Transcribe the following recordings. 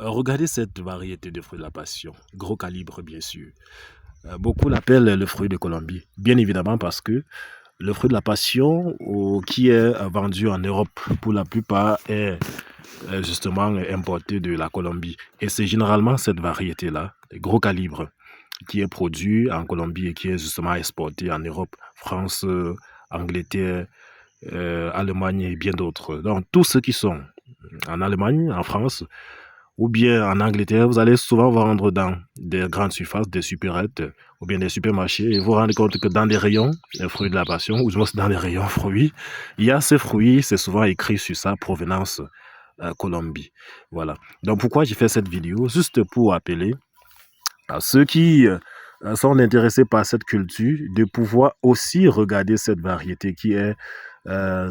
Regardez cette variété de fruits de la passion, gros calibre bien sûr. Beaucoup l'appellent le fruit de Colombie, bien évidemment parce que le fruit de la passion qui est vendu en Europe pour la plupart est justement importé de la Colombie. Et c'est généralement cette variété-là, gros calibre, qui est produit en Colombie et qui est justement exporté en Europe, France, Angleterre, Allemagne et bien d'autres. Donc tous ceux qui sont en Allemagne, en France, ou bien en Angleterre, vous allez souvent vendre dans des grandes surfaces, des supérettes ou bien des supermarchés et vous vous rendez compte que dans les rayons, les fruits de la passion, ou du moins dans les rayons fruits, il y a ces fruits, c'est souvent écrit sur sa provenance Colombie. Voilà. Donc pourquoi j'ai fait cette vidéo? Juste pour appeler à ceux qui sont intéressés par cette culture de pouvoir aussi regarder cette variété qui est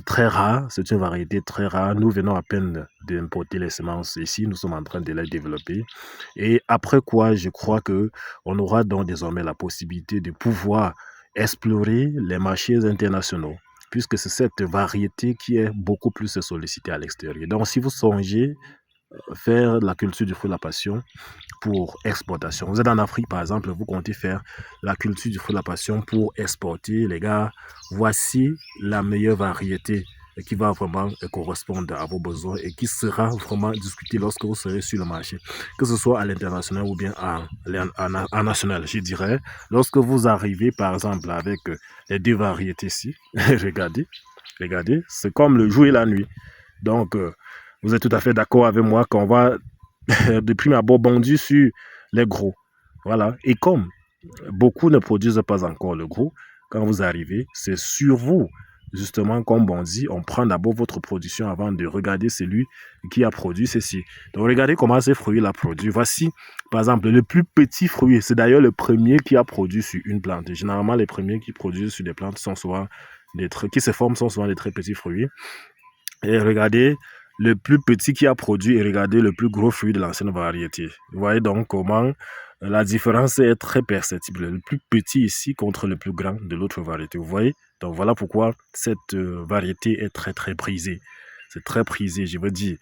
très rare. C'est une variété très rare. Nous venons à peine d'importer les semences ici. Nous sommes en train de les développer. Et après quoi, je crois que on aura donc désormais la possibilité de pouvoir explorer les marchés internationaux, puisque c'est cette variété qui est beaucoup plus sollicitée à l'extérieur. Donc, si vous songez faire la culture du fruit de la passion pour exportation. Vous êtes en Afrique, par exemple, vous comptez faire la culture du fruit de la passion pour exporter. Les gars, voici la meilleure variété qui va vraiment correspondre à vos besoins et qui sera vraiment discutée lorsque vous serez sur le marché, que ce soit à l'international ou bien en national, je dirais. Lorsque vous arrivez, par exemple, avec les deux variétés ici, regardez, c'est comme le jour et la nuit. Donc, vous êtes tout à fait d'accord avec moi qu'on va de prime abord bondir sur les gros. Voilà. Et comme beaucoup ne produisent pas encore le gros, quand vous arrivez, c'est sur vous, justement, qu'on bondit. On prend d'abord votre production avant de regarder celui qui a produit ceci. Donc, regardez comment ces fruits l'ont produit. Voici, par exemple, le plus petit fruit. C'est d'ailleurs le premier qui a produit sur une plante. Et généralement, les premiers qui produisent sur des plantes sont souvent qui se forment sont souvent des très petits fruits. Et regardez le plus petit qui a produit et regardez le plus gros fruit de l'ancienne variété. Vous voyez donc comment la différence est très perceptible. Le plus petit ici contre le plus grand de l'autre variété. Vous voyez? Donc voilà pourquoi cette variété est très très prisée. C'est très prisé, je veux dire.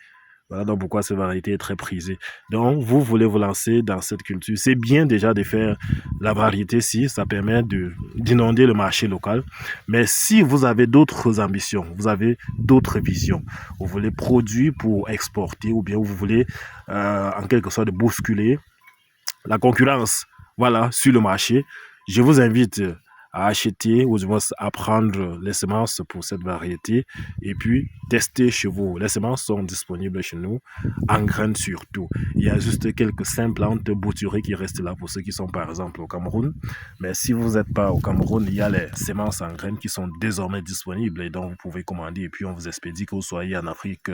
Voilà donc pourquoi cette variété est très prisée. Donc, vous voulez vous lancer dans cette culture. C'est bien déjà de faire la variété si ça permet d'inonder le marché local. Mais si vous avez d'autres ambitions, vous avez d'autres visions, vous voulez produire pour exporter ou bien vous voulez en quelque sorte bousculer la concurrence, voilà, sur le marché, je vous invite à acheter ou du moins à prendre les semences pour cette variété et puis tester chez vous. Les semences sont disponibles chez nous, en graines surtout. Il y a juste quelques simples plantes bouturées qui restent là pour ceux qui sont par exemple au Cameroun. Mais si vous n'êtes pas au Cameroun, il y a les semences en graines qui sont désormais disponibles et donc vous pouvez commander et puis on vous expédie que vous soyez en Afrique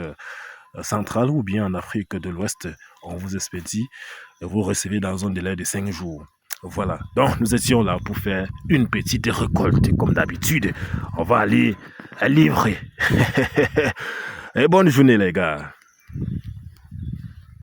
centrale ou bien en Afrique de l'Ouest, on vous expédie, vous recevez dans un délai de 5 jours. Voilà, donc nous étions là pour faire une petite récolte comme d'habitude. On va aller livrer. Et bonne journée les gars.